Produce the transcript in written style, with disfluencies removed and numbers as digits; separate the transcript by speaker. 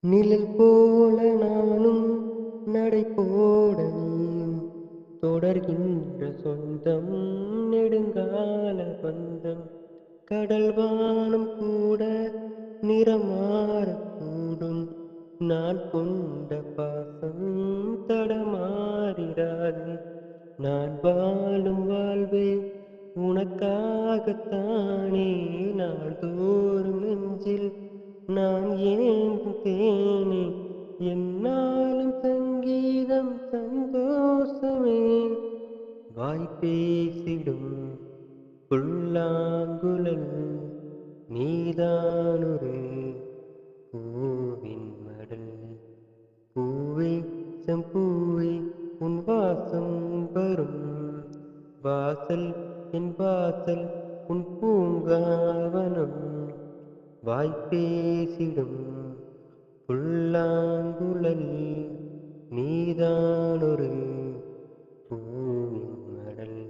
Speaker 1: நிழல் போல நானும் நடை போட நீயும் தொடர்கின்ற சொந்தம் நெடுங்கால பந்தம் கடல் வானம் கூட நிறமாறக்கூடும் நான் கொண்ட பாசம் தடமாறிடாது நான் வாழும் வாழ்வே உனக்காகத்தானே நாள்தோறும் நெஞ்சில் நான் ஏந்தும் தேனே என்னாலும் சங்கீதம் சந்தோஷமே வாய் பேசிடும் புல்லாங்குழல் நீதானொரு பூவின் மடல் பூவே செம்பூவே உன் வாசம் வரும் வாசல் என் வாசல் உன் பூங்காவனம் வாய் பேசிடும் புல்லாங்குழல் நீதான்